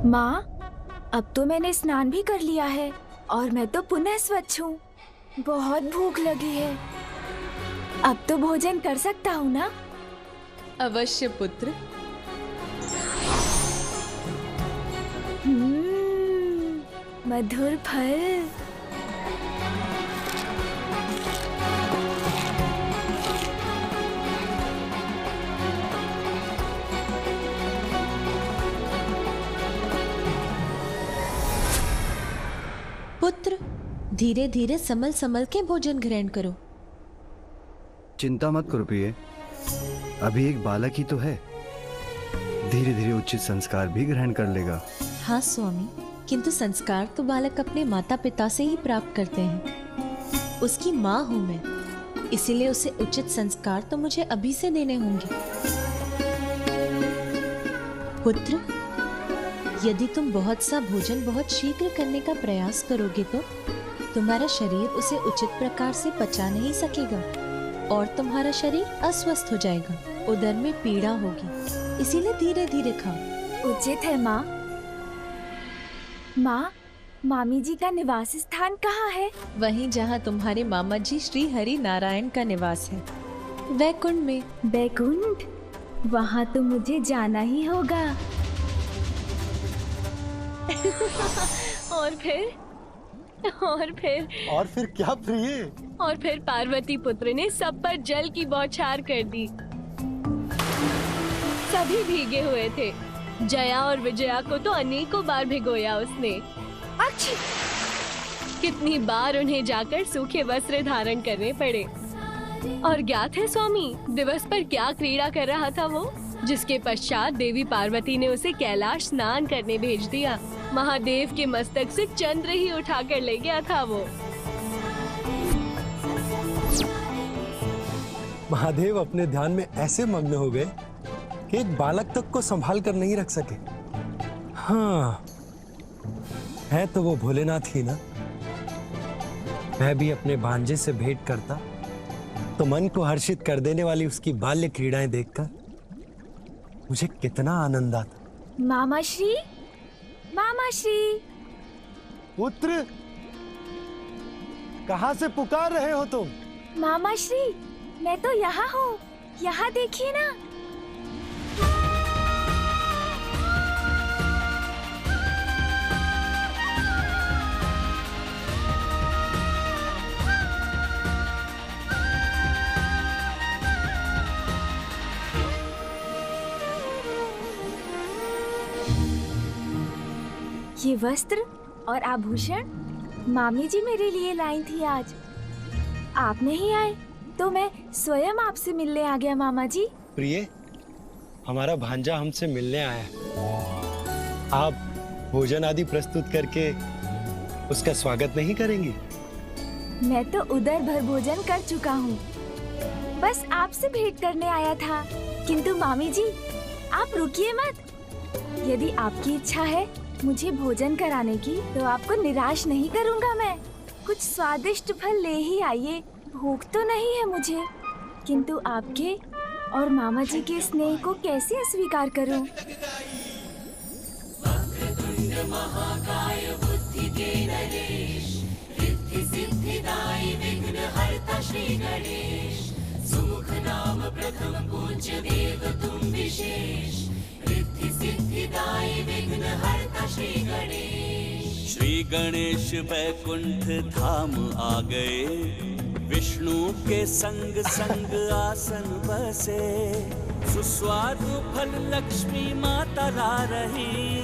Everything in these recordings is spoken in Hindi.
माँ, अब तो मैंने स्नान भी कर लिया है और मैं तो पुनः स्वच्छ हूँ। बहुत भूख लगी है। अब तो भोजन कर सकता हूँ ना? अवश्य पुत्र। मधुर फल। पुत्र, धीरे धीरे संभल संभल के भोजन ग्रहण करो। चिंता मत करो प्रिय, अभी एक बालक ही तो है, धीरे धीरे उचित संस्कार भी ग्रहण कर लेगा। हाँ स्वामी, किंतु संस्कार तो बालक अपने माता पिता से ही प्राप्त करते हैं। उसकी माँ हूँ मैं, इसीलिए उसे उचित संस्कार तो मुझे अभी से देने होंगे। पुत्र, यदि तुम बहुत सा भोजन बहुत शीघ्र करने का प्रयास करोगे तो तुम्हारा शरीर उसे उचित प्रकार से पचा नहीं सकेगा और तुम्हारा शरीर अस्वस्थ हो जाएगा, उदर में पीड़ा होगी। इसीलिए धीरे धीरे खाओ। उचित है माँ। माँ, मामी जी का निवास स्थान कहाँ है? वहीं जहाँ तुम्हारे मामा जी श्री हरि नारायण का निवास है, वैकुंठ में। वैकुंठ? वहाँ तो मुझे जाना ही होगा। और फिर क्या प्रिय? और फिर पार्वती पुत्र ने सब पर जल की बौछार कर दी। सभी भीगे हुए थे। जया और विजया को तो अनेकों बार भिगोया उसने। अच्छी! कितनी बार उन्हें जाकर सूखे वस्त्र धारण करने पड़े। और ज्ञात है स्वामी, दिवस पर क्या क्रीड़ा कर रहा था वो, जिसके पश्चात देवी पार्वती ने उसे कैलाश स्नान करने भेज दिया। महादेव के मस्तक से चंद्र ही उठाकर ले गया था वो। महादेव अपने ध्यान में ऐसे मग्न हो गए कि एक बालक तक को संभाल कर नहीं रख सके। हाँ, है तो वो भोलेनाथ ही ना। मैं भी अपने भांजे से भेंट करता तो मन को हर्षित कर देने वाली उसकी बाल्य क्रीड़ाएं देखकर मुझे कितना आनंद आता। मामा श्री, मामा श्री। पुत्र, कहाँ से पुकार रहे हो तुम? मामा श्री, मैं तो यहाँ हूँ, यहाँ देखिए ना। ये वस्त्र और आभूषण मामी जी मेरे लिए लाई थी आज। आप नहीं आए तो मैं स्वयं आपसे मिलने आ गया मामा जी। प्रिय, हमारा भांजा हमसे मिलने आया। आप भोजन आदि प्रस्तुत करके उसका स्वागत नहीं करेंगी? मैं तो उदर भर भोजन कर चुका हूँ, बस आपसे भेंट करने आया था। किंतु मामी जी, आप रुकिए मत। यदि आपकी इच्छा है मुझे भोजन कराने की तो आपको निराश नहीं करूँगा मैं। कुछ स्वादिष्ट फल ले ही आइए, भूख तो नहीं है मुझे, किंतु आपके और मामा जी के स्नेह को कैसे अस्वीकार करूं? श्री गणेश वैकुंठ धाम आ गए, विष्णु के संग संग आसन बसे। सुस्वादु फल लक्ष्मी माता ला रही,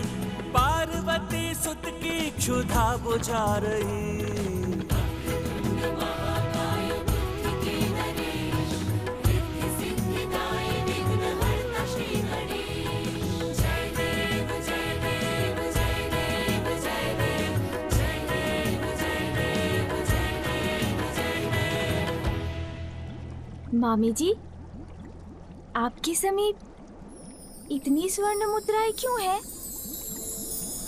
पार्वती सुत की क्षुधा बुझा रही। मामी जी, आपके समीप इतनी स्वर्ण मुद्राएं क्यों है?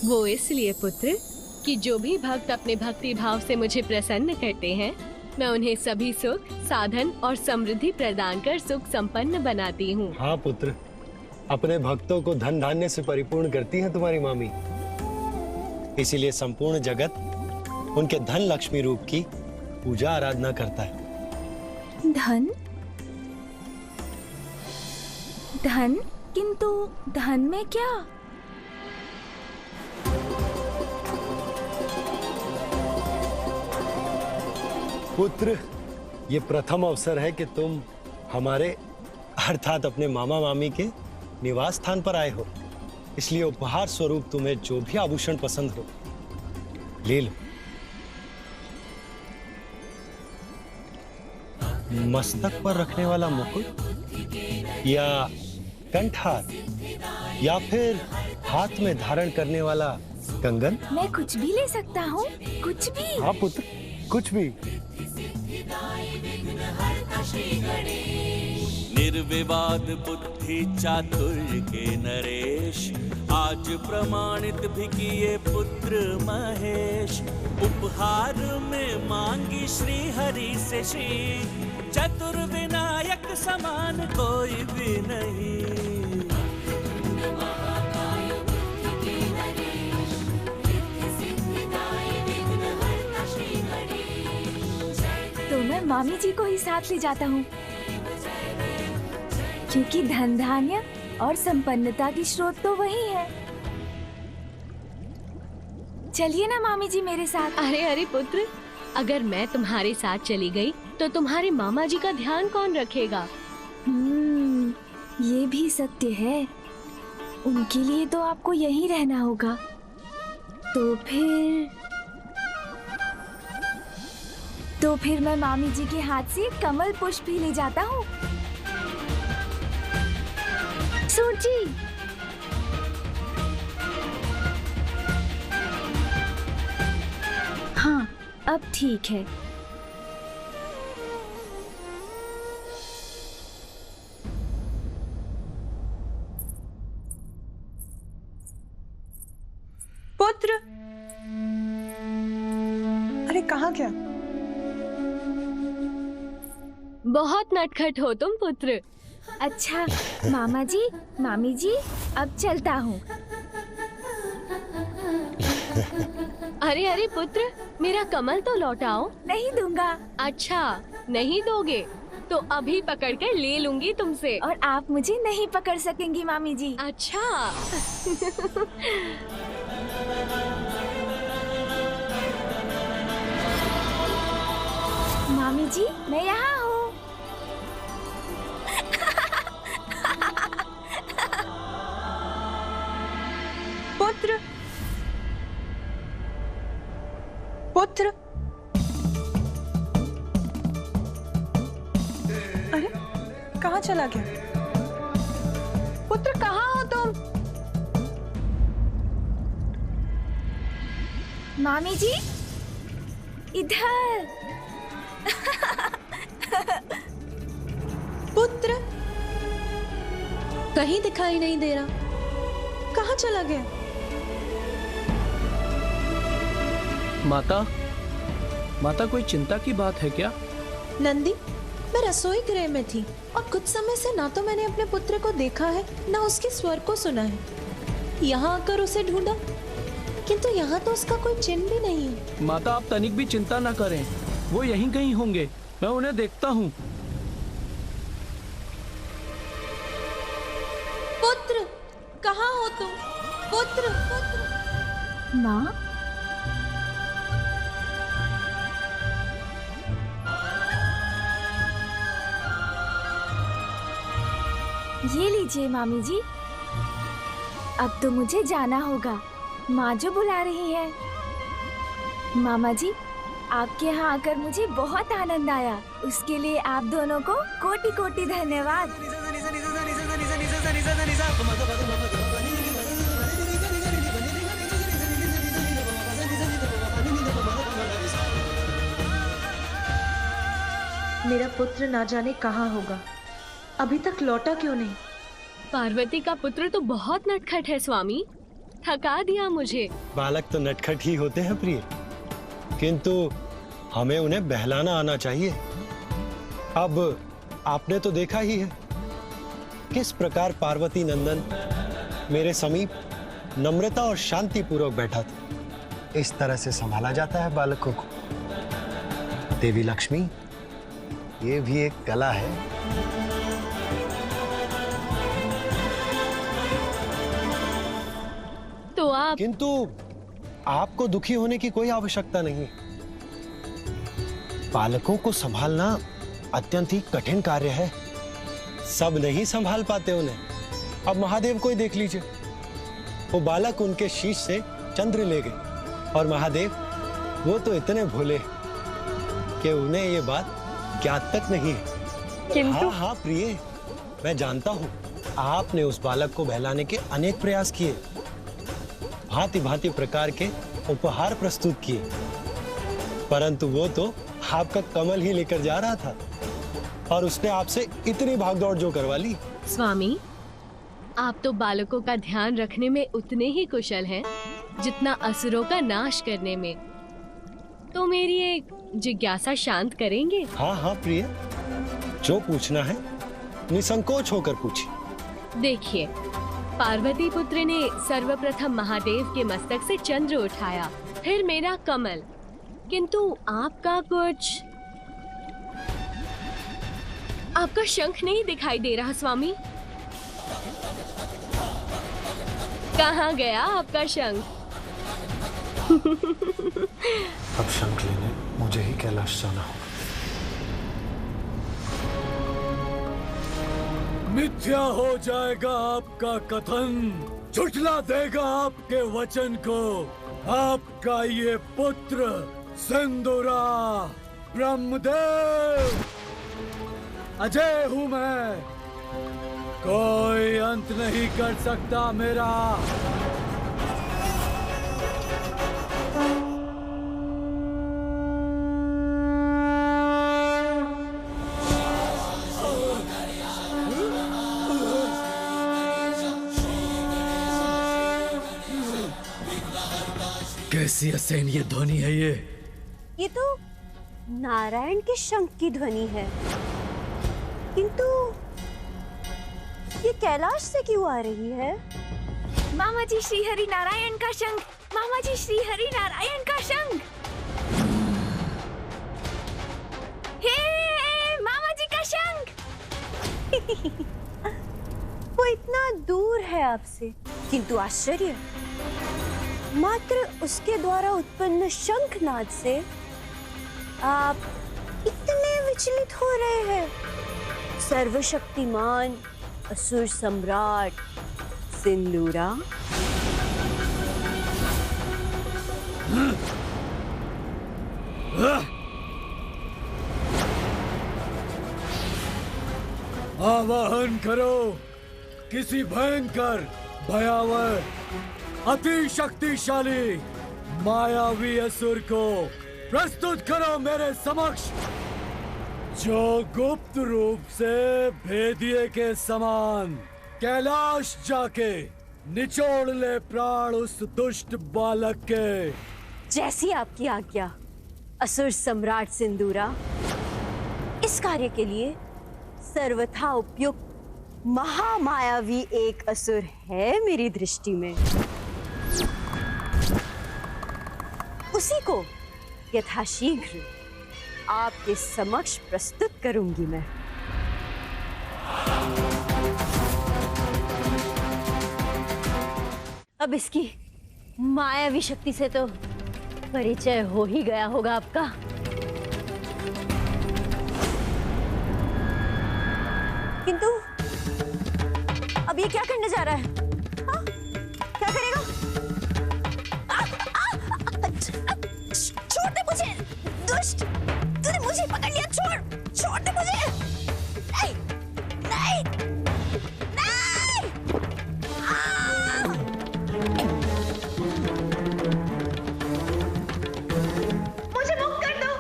वो इसलिए पुत्र कि जो भी भक्त अपने भक्ति भाव से मुझे प्रसन्न करते हैं, मैं उन्हें सभी सुख, साधन और समृद्धि प्रदान कर सुख संपन्न बनाती हूँ। हाँ पुत्र, अपने भक्तों को धन धान्य से परिपूर्ण करती हैं तुम्हारी मामी। इसीलिए संपूर्ण जगत उनके धन लक्ष्मी रूप की पूजा आराधना करता है। धन? धन? किंतु धन में क्या? पुत्र, ये प्रथम अवसर है कि तुम हमारे अर्थात अपने मामा मामी के निवास स्थान पर आए हो, इसलिए उपहार स्वरूप तुम्हें जो भी आभूषण पसंद हो ले लो। मस्तक पर रखने वाला मुकुट या कंठहार या फिर हाथ में धारण करने वाला कंगन? मैं कुछ भी ले सकता हूँ, कुछ भी। हाँ पुत्र, कुछ भी। निर्विवाद बुद्धि चातुर्य के नरेश, आज प्रमाणित भी किए पुत्र महेश। उपहार में मांगी श्री हरि से श्री, चतुर्विनायक समान कोई भी नहीं। तो मैं मामी जी को ही साथ ले जाता हूँ, क्योंकि धन धान्य और संपन्नता की स्रोत तो वही है। चलिए ना मामी जी मेरे साथ। अरे अरे पुत्र, अगर मैं तुम्हारे साथ चली गई तो तुम्हारे मामा जी का ध्यान कौन रखेगा? ये भी सत्य है। उनके लिए तो आपको यहीं रहना होगा। तो फिर मैं मामी जी के हाथ से कमल पुष्प भी ले जाता हूँ। सूची, हाँ अब ठीक है। पुत्र, अरे कहाँ गया? बहुत नटखट हो तुम पुत्र। अच्छा मामा जी, मामी जी, अब चलता हूँ। अरे अरे पुत्र, मेरा कमल तो लौटाओ। नहीं दूंगा। अच्छा नहीं दोगे तो अभी पकड़ कर ले लूंगी तुमसे। और आप मुझे नहीं पकड़ सकेंगी मामी जी। अच्छा मामी जी मैं यहाँ हूँ। पुत्र, पुत्र, अरे कहाँ चला गया? पुत्र कहाँ हो तुम? मामी जी इधर। पुत्र कहीं दिखाई नहीं दे रहा। कहाँ चला गया? माता कोई चिंता की बात है क्या? नंदी, मैं रसोई गृह में थी और कुछ समय से ना तो मैंने अपने पुत्र को देखा है ना उसके स्वर को सुना है। यहाँ आकर उसे ढूंढा, किंतु यहाँ तो उसका कोई चिन्ह भी नहीं है। माता आप तनिक भी चिंता न करें, वो यहीं कहीं होंगे, मैं उन्हें देखता हूँ। पुत्र कहाँ हो तुम? पुत्र, पुत्र। माँ, ये लीजिए मामी जी। अब तो मुझे जाना होगा, माँ जो बुला रही है। मामा जी, आपके यहाँ आकर मुझे बहुत आनंद आया। उसके लिए आप दोनों को कोटि कोटि धन्यवाद। मेरा पुत्र ना जाने कहाँ होगा, अभी तक लौटा क्यों नहीं? पार्वती का पुत्र तो बहुत नटखट है स्वामी, थका दिया मुझे। बालक तो नटखट ही होते हैं प्रिय, किंतु हमें उन्हें बहलाना आना चाहिए। अब आपने तो देखा ही है किस प्रकार पार्वती नंदन मेरे समीप नम्रता और शांति पूर्वक बैठा था। इस तरह से संभाला जाता है बालकों को। देवी लक्ष्मी, ये भी एक कला है। तो आप किंतु आपको दुखी होने की कोई आवश्यकता नहीं। बालकों को संभालना अत्यंत ही कठिन कार्य है। सब नहीं संभाल पाते उन्हें। अब महादेव को ही देख लीजिए, वो बालक उनके शीश से चंद्र ले गए, और महादेव वो तो इतने भोले कि उन्हें ये बात ज्ञात तक नहीं है। हाँ हाँ प्रिय, मैं जानता हूँ आपने उस बालक को बहलाने के अनेक प्रयास किए, भांति भांति प्रकार के उपहार प्रस्तुत किए, परंतु वो तो आपका कमल ही लेकर जा रहा था, और उसने आपसे इतनी भागदौड़ जो करवा ली। स्वामी, आप तो बालकों का ध्यान रखने में उतने ही कुशल हैं जितना असुरों का नाश करने में। तो मेरी एक जिज्ञासा शांत करेंगे? हाँ हाँ प्रिय, जो पूछना है निसंकोच होकर पूछिए। देखिए, पार्वती पुत्र ने सर्वप्रथम महादेव के मस्तक से चंद्र उठाया, फिर मेरा कमल, किंतु आपका शंख नहीं दिखाई दे रहा स्वामी। कहाँ गया आपका शंख? अब शंख लेने मुझे ही कैलाश जाना होगा। मिथ्या हो जाएगा आपका कथन, झुठला देगा आपके वचन को। आपका ये पुत्र सिंदूरा ब्रह्मदेव, अजय हूँ मैं, कोई अंत नहीं कर सकता मेरा। कैसी असहनीय ध्वनि है ये तो नारायण के शंख की ध्वनि है, किंतु ये कैलाश से क्यों आ रही है? मामा जी, श्री हरि नारायण का शंख। मामा जी, श्री हरि नारायण का शंख। हे मामा जी का शंख। वो इतना दूर है आपसे, किंतु आश्चर्य, मात्र उसके द्वारा उत्पन्न शंखनाद से आप इतने विचलित हो रहे हैं। सर्वशक्तिमान असुर सम्राट सिंदूरा, आवाहन करो किसी भयंकर, भयावह, अति शक्तिशाली मायावी असुर को प्रस्तुत करो मेरे समक्ष, जो गुप्त रूप से भेदिए के समान कैलाश जाके निचोड़ ले प्राण उस दुष्ट बालक के। जैसी आपकी आज्ञा असुर सम्राट सिंदूरा। इस कार्य के लिए सर्वथा उपयुक्त महामायावी एक असुर है मेरी दृष्टि में, उसी को यथाशीघ्र आपके समक्ष प्रस्तुत करूंगी मैं। अब इसकी मायावी शक्ति से तो परिचय हो ही गया होगा आपका। किंतु अब ये क्या करने जा रहा है? हाँ? क्या करेगा? छोड़ दे मुझे, दुष्ट! तूने मुझे पकड़ लिया, छोड़ दे मुझे! नहीं, नहीं, नहीं! मुझे मुक्त कर दो,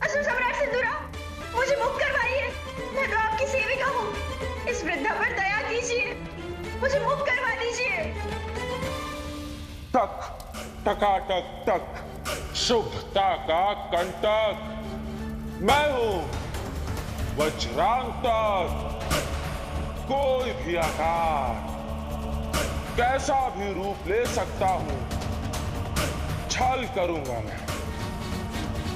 असुर सम्राट सिंदूरा, मुझे मुक्त करवाइए। मैं तो आपकी सेविका हूँ। इस वृद्धा पर दया कीजिए, मुझे मुक्त करवा दीजिए। तक, टकाटक तक, शुभता का कंटक, मैं हूं वज्रांतक। कोई भी आकार, कैसा भी रूप ले सकता हूं, छल करूंगा मैं।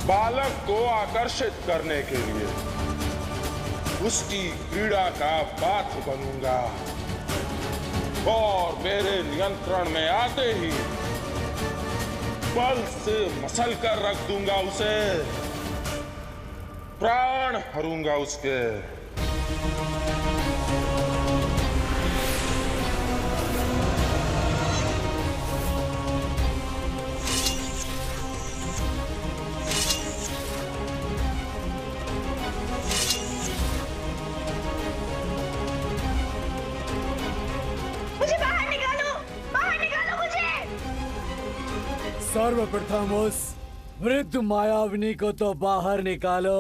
बालक को आकर्षित करने के लिए उसकी क्रीड़ा का पात्र बनूंगा और मेरे नियंत्रण में आते ही बल से मसल कर रख दूंगा उसे, प्राण हरूंगा उसके। सर्वप्रथम उस वृद्ध मायाविनी को तो बाहर निकालो।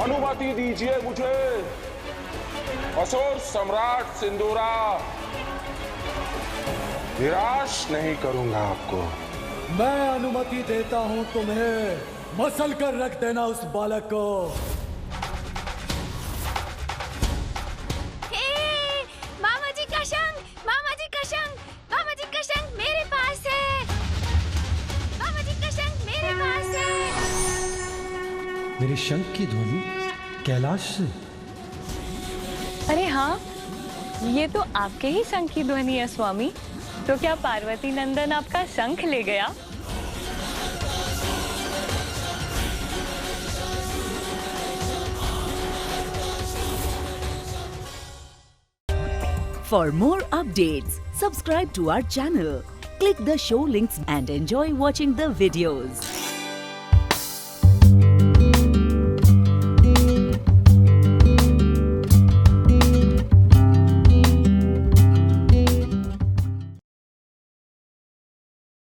अनुमति दीजिए मुझे, असुर सम्राट सिंदूरा। निराश नहीं करूंगा आपको। मैं अनुमति देता हूं तुम्हें, मसल कर रख देना उस बालक को। मामा जी का शंख, मामा जी का शंख, मामा जी का शंख मेरे पास है। मामा जी का शंख मेरे पास है। मेरे शंख की ध्वनि कैलाश से। अरे हाँ, ये तो आपके ही शंख की ध्वनि है स्वामी। तो क्या पार्वती नंदन आपका शंख ले गया? For more updates, subscribe to our channel, click the show links and enjoy watching the videos.